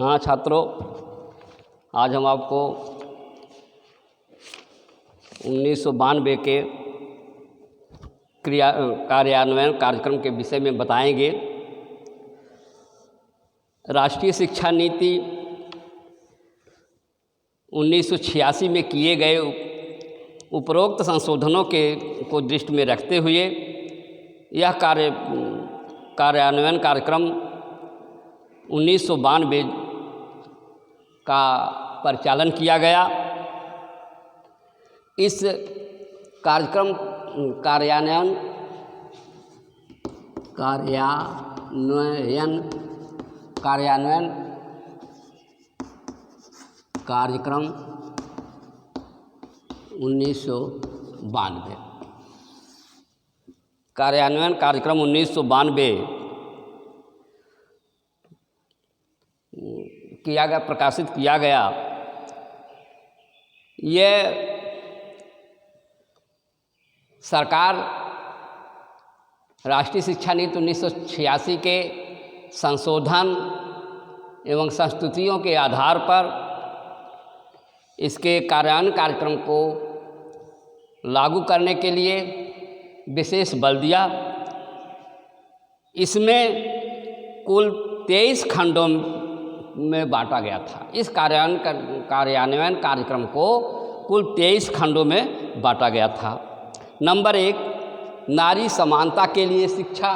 हाँ छात्रों, आज हम आपको 1992 के कार्यान्वयन कार्यक्रम के विषय में बताएंगे। राष्ट्रीय शिक्षा नीति 1986 में किए गए उपरोक्त संशोधनों को दृष्टि में रखते हुए यह कार्यान्वयन कार्यक्रम 1992 का परिचालन किया गया। इस कार्यान्वयन कार्यक्रम 1992 कार्यान्वयन कार्यक्रम 1992 प्रकाशित किया गया। ये सरकार राष्ट्रीय शिक्षा नीति 1986 के संशोधन एवं संस्तुतियों के आधार पर इसके कार्यान्वयन कार्यक्रम को लागू करने के लिए विशेष बल दिया। इसमें कुल 23 खंडों में बांटा गया था। इस कार्यान्वयन कार्यक्रम को कुल 23 खंडों में बांटा गया था। नंबर 1, नारी समानता के लिए शिक्षा।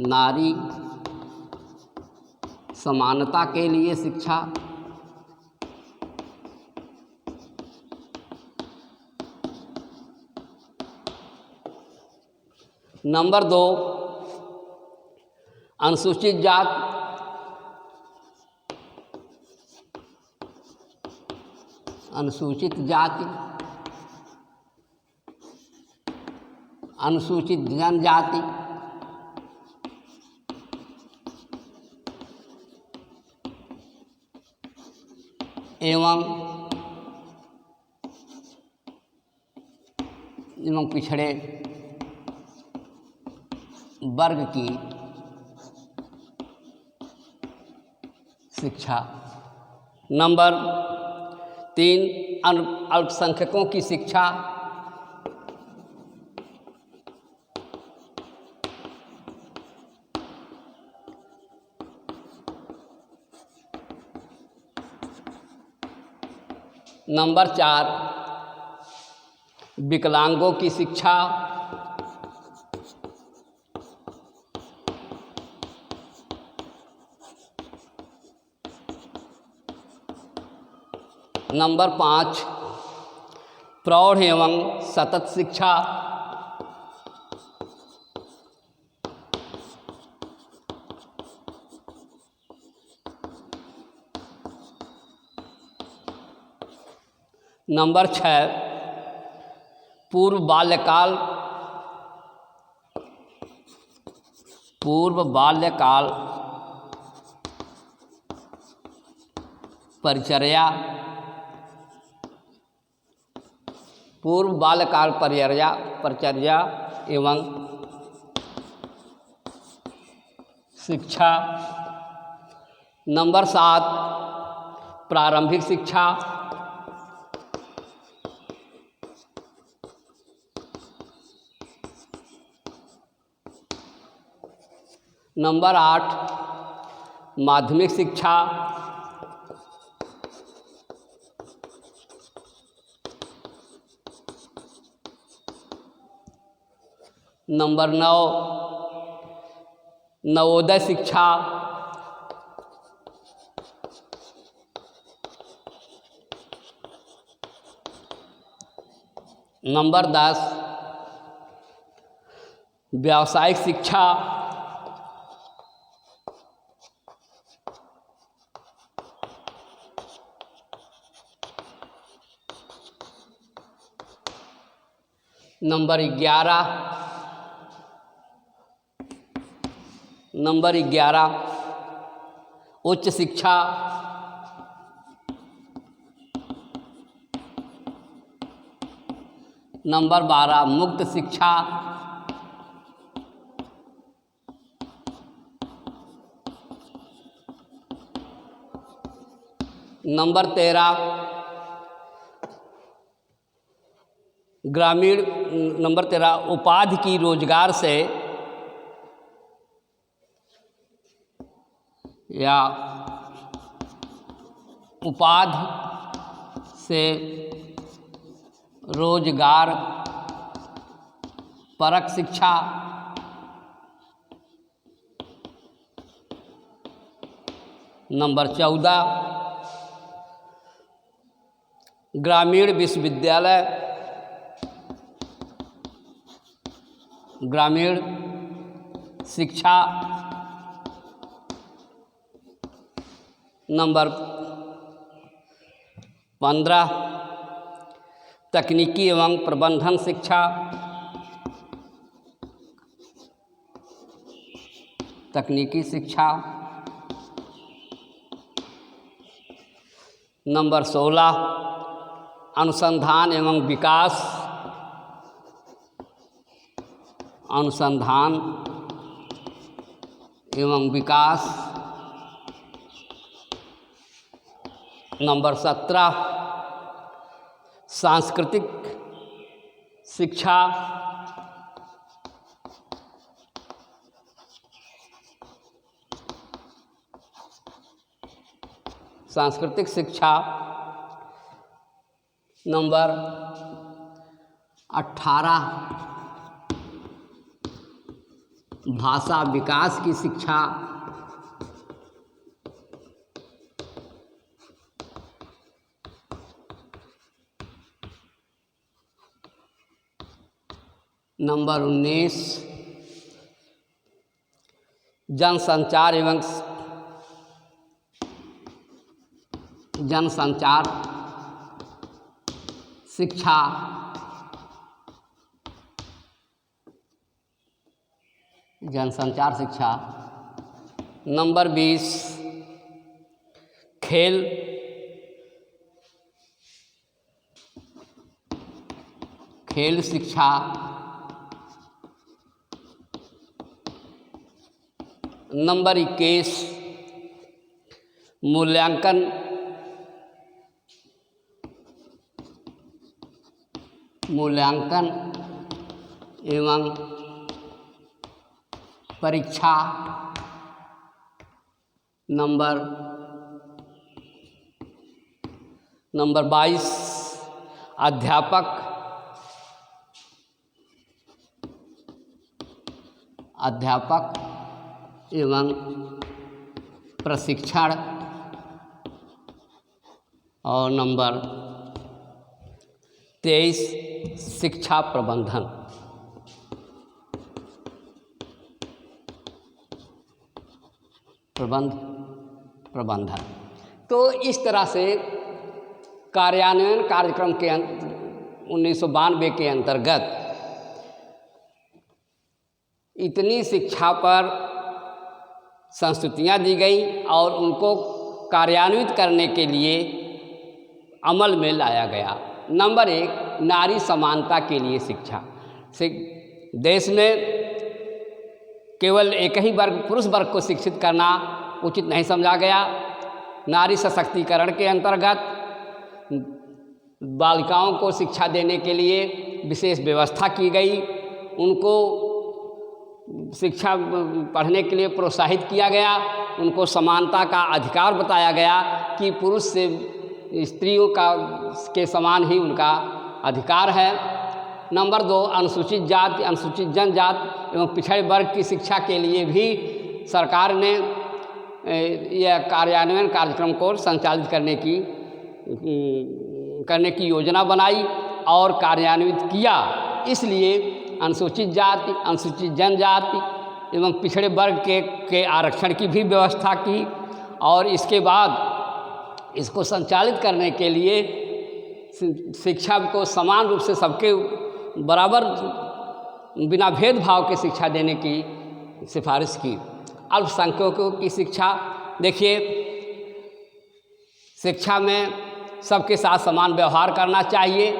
नारी समानता के लिए शिक्षा। नंबर 2, अनुसूचित जाति। अनुसूचित जाति, अनुसूचित जनजाति, एवं पिछड़े वर्ग की शिक्षा। नंबर 3, अल्पसंख्यकों की शिक्षा। नंबर 4, विकलांगों की शिक्षा। नंबर 5, प्रौढ़ एवं सतत शिक्षा। नंबर 6, पूर्व बाल्यकाल परिचर्या। पूर्व बाल्यकाल परिचर्या एवं शिक्षा। नंबर 7, प्रारंभिक शिक्षा। नंबर 8, माध्यमिक शिक्षा। नंबर 9, नवोदय शिक्षा। नंबर 10, व्यावसायिक शिक्षा। नंबर 11 उच्च शिक्षा। नंबर 12 मुक्त शिक्षा। नंबर 13 ग्रामीण, नंबर 13 उपाधि की रोजगार से या उपाधि से रोजगार परक शिक्षा। नंबर 14 ग्रामीण विश्वविद्यालय, ग्रामीण शिक्षा। नंबर 15 तकनीकी एवं प्रबंधन शिक्षा, तकनीकी शिक्षा। नंबर 16 अनुसंधान एवं विकास, अनुसंधान एवं विकास। नंबर 17 सांस्कृतिक शिक्षा, सांस्कृतिक शिक्षा। नंबर 18 भाषा विकास की शिक्षा, नंबर 19 जनसंचार एवं जनसंचार शिक्षा, जनसंचार शिक्षा। नंबर 20 खेल, खेल शिक्षा। नंबर 21 मूल्यांकन, मूल्यांकन एवं परीक्षा। नंबर 22 अध्यापक, अध्यापक एवं प्रशिक्षण। और नंबर 23 शिक्षा प्रबंधन, प्रबंधन। तो इस तरह से कार्यान्वयन कार्यक्रम के 1992 के अंतर्गत इतनी शिक्षा पर संस्तुतियाँ दी गई और उनको कार्यान्वित करने के लिए अमल में लाया गया। नंबर 1 नारी समानता के लिए शिक्षा। देश में केवल एक ही वर्ग, पुरुष वर्ग को शिक्षित करना उचित नहीं समझा गया। नारी सशक्तिकरण के अंतर्गत बालिकाओं को शिक्षा देने के लिए विशेष व्यवस्था की गई, उनको शिक्षा पढ़ने के लिए प्रोत्साहित किया गया, उनको समानता का अधिकार बताया गया कि पुरुष से स्त्रियों के समान ही उनका अधिकार है। नंबर 2 अनुसूचित जाति, अनुसूचित जनजाति एवं पिछड़े वर्ग की शिक्षा के लिए भी सरकार ने यह कार्यान्वयन कार्यक्रम को संचालित करने की योजना बनाई और कार्यान्वित किया। इसलिए अनुसूचित जाति, अनुसूचित जनजाति एवं पिछड़े वर्ग के आरक्षण की भी व्यवस्था की और इसके बाद इसको संचालित करने के लिए शिक्षा को समान रूप से सबके बराबर बिना भेदभाव के शिक्षा देने की सिफारिश की। अल्पसंख्यकों की शिक्षा, देखिए शिक्षा में सबके साथ समान व्यवहार करना चाहिए।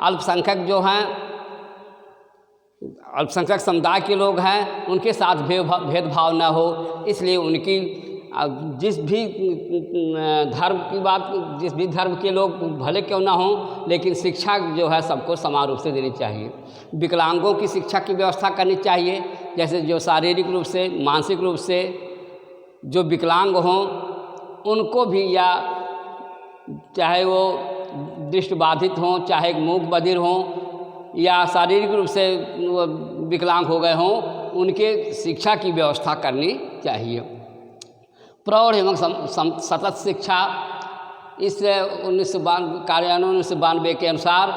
अल्पसंख्यक जो हैं, अल्पसंख्यक समुदाय के लोग हैं, उनके साथ भेदभाव न हो, इसलिए उनकी जिस भी धर्म की बात, जिस भी धर्म के लोग भले क्यों ना हों, लेकिन शिक्षा जो है सबको समान रूप से देनी चाहिए। विकलांगों की शिक्षा की व्यवस्था करनी चाहिए, जैसे जो शारीरिक रूप से, मानसिक रूप से जो विकलांग हों उनको भी, या चाहे वो दृष्टिबाधित हों, चाहे मूक बधिर हों, या शारीरिक रूप से वो विकलांग हो गए हों, उनके शिक्षा की व्यवस्था करनी चाहिए। प्रौढ़ एवं सतत शिक्षा, इस 1992 कार्यान्वयन 1992 के अनुसार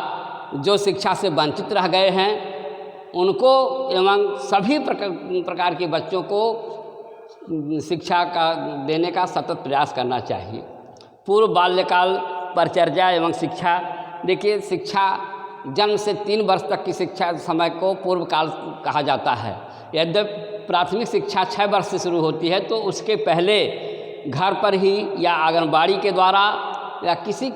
जो शिक्षा से वंचित रह गए हैं उनको एवं सभी प्रकार के बच्चों को शिक्षा का देने का सतत प्रयास करना चाहिए। पूर्व बाल्यकाल परिचर्या एवं शिक्षा, देखिए शिक्षा जन्म से 3 वर्ष तक की शिक्षा समय को पूर्व काल कहा जाता है। यद्यपि प्राथमिक शिक्षा 6 वर्ष से शुरू होती है, तो उसके पहले घर पर ही या आंगनबाड़ी के द्वारा या किसी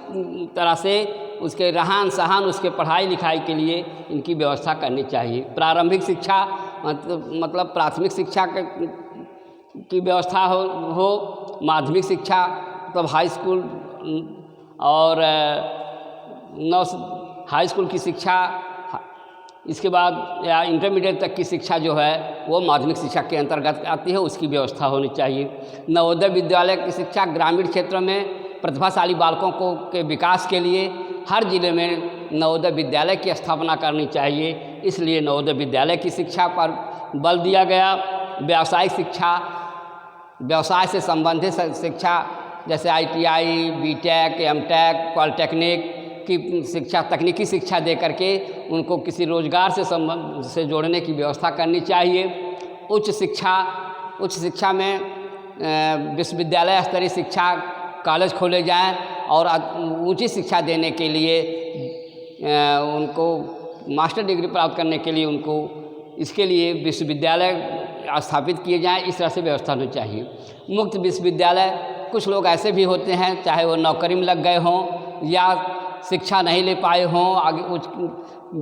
तरह से उसके रहन सहन, उसके पढ़ाई लिखाई के लिए इनकी व्यवस्था करनी चाहिए। प्रारंभिक शिक्षा मतलब प्राथमिक शिक्षा की व्यवस्था हो, माध्यमिक शिक्षा मतलब हाई स्कूल और हाई स्कूल की शिक्षा, इसके बाद या इंटरमीडिएट तक की शिक्षा जो है वो माध्यमिक शिक्षा के अंतर्गत आती है, उसकी व्यवस्था होनी चाहिए। नवोदय विद्यालय की शिक्षा ग्रामीण क्षेत्रों में प्रतिभाशाली बालकों को के विकास के लिए हर जिले में नवोदय विद्यालय की स्थापना करनी चाहिए, इसलिए नवोदय विद्यालय की शिक्षा पर बल दिया गया। व्यावसायिक शिक्षा, व्यवसाय से संबंधित शिक्षा जैसे ITI, BTech, MTech, पॉलिटेक्निक की शिक्षा, तकनीकी शिक्षा दे करके उनको किसी रोजगार से जोड़ने की व्यवस्था करनी चाहिए। उच्च शिक्षा में विश्वविद्यालय स्तरीय शिक्षा कॉलेज खोले जाएं और ऊंची शिक्षा देने के लिए उनको मास्टर डिग्री प्राप्त करने के लिए उनको इसके लिए विश्वविद्यालय स्थापित किए जाएं, इस तरह से व्यवस्था होनी चाहिए। मुक्त विश्वविद्यालय, कुछ लोग ऐसे भी होते हैं चाहे वो नौकरी में लग गए हों या शिक्षा नहीं ले पाए हों, आगे कुछ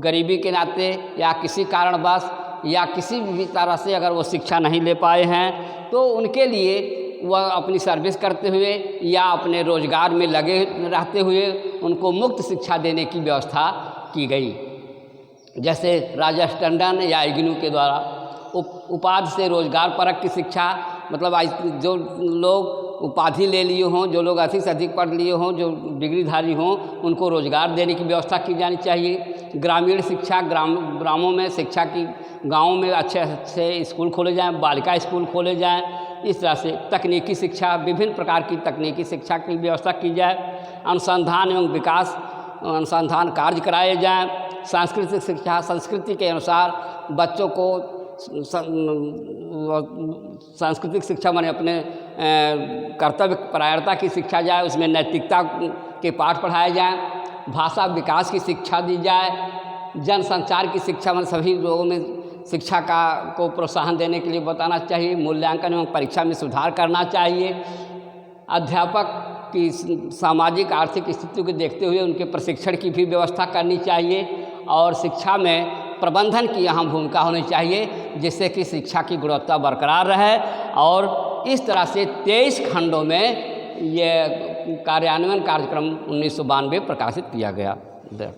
गरीबी के नाते या किसी कारणवश या किसी भी तरह से अगर वो शिक्षा नहीं ले पाए हैं, तो उनके लिए वह अपनी सर्विस करते हुए या अपने रोजगार में लगे रहते हुए उनको मुक्त शिक्षा देने की व्यवस्था की गई। जैसे राजेश टंडन या इग्नू के द्वारा उपाधि से रोजगार परक की शिक्षा, मतलब जो लोग उपाधि ले लिए हों, जो लोग अधिक से अधिक पढ़ लिए हों, जो डिग्रीधारी हों, उनको रोजगार देने की व्यवस्था की जानी चाहिए। ग्रामीण शिक्षा, ग्रामों में शिक्षा की, गाँवों में अच्छे अच्छे स्कूल खोले जाएं, बालिका स्कूल खोले जाएं। इस तरह से तकनीकी शिक्षा, विभिन्न प्रकार की तकनीकी शिक्षा की व्यवस्था की जाए। अनुसंधान एवं विकास अनुसंधान कार्य कराए जाएं। सांस्कृतिक शिक्षा, संस्कृति के अनुसार बच्चों को सांस्कृतिक शिक्षा माने अपने कर्तव्य परायणता की शिक्षा जाए, उसमें नैतिकता के पाठ पढ़ाए जाएं। भाषा विकास की शिक्षा दी जाए। जनसंचार की शिक्षा में सभी लोगों में शिक्षा को प्रोत्साहन देने के लिए बताना चाहिए। मूल्यांकन एवं परीक्षा में सुधार करना चाहिए। अध्यापक की सामाजिक आर्थिक स्थिति को देखते हुए उनके प्रशिक्षण की भी व्यवस्था करनी चाहिए और शिक्षा में प्रबंधन की अहम भूमिका होनी चाहिए, जिससे कि शिक्षा की गुणवत्ता बरकरार रहे। और इस तरह से 23 खंडों में ये कार्यान्वयन कार्यक्रम 1992 प्रकाशित किया गया।